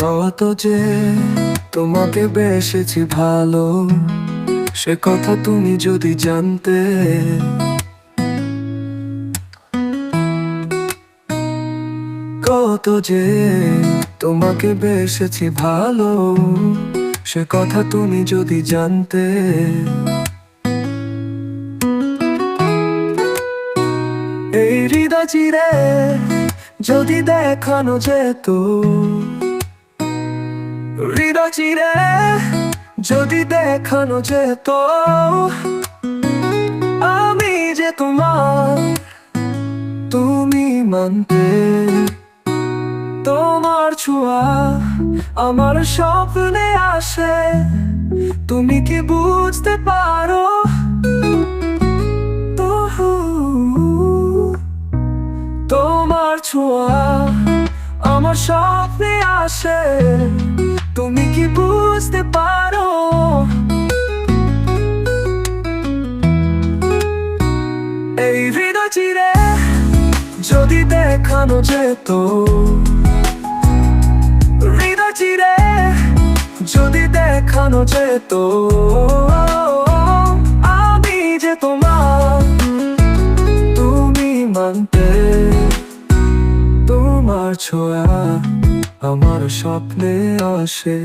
কত যে তোমাকে বেসেছি ভালো, সে কথা তুমি যদি জানতে। কত যে তোমাকে বেসেছি ভালো, সে কথা তুমি যদি জানতে। এই হৃদয় চিরে যদি দেখানো যেত, হৃদয় চিরে যদি দেখানো যেত, আমি যে তোমার, তুমি মানতে। তোমার ছোঁয়া আমার স্বপ্নে আসে, তুমি কি বুঝতে পারো? তোমার ছোঁয়া আমার স্বপ্নে আসে, তুমি কি বুঝতে পারো? এই হৃদয় চিরে যদি দেখানো যেত, হৃদয় চিরে যদি দেখানো যেত, আমি যে তোমার, তুমি মানতে। তোমার ছোঁয়া আমার স্বপ্নে আসে,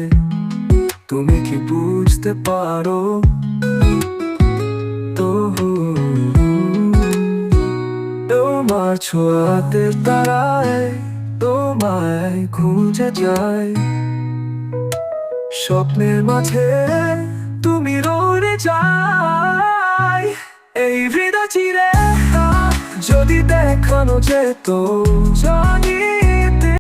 তুমি কি বুঝতে পারো? তোমার ছোঁয়াতে তারায় তোমায় খুঁজে যায়, স্বপ্নের মাঝে তুমি রয়ে যাই। এই হৃদয় চিরে যদি দেখানো যেত,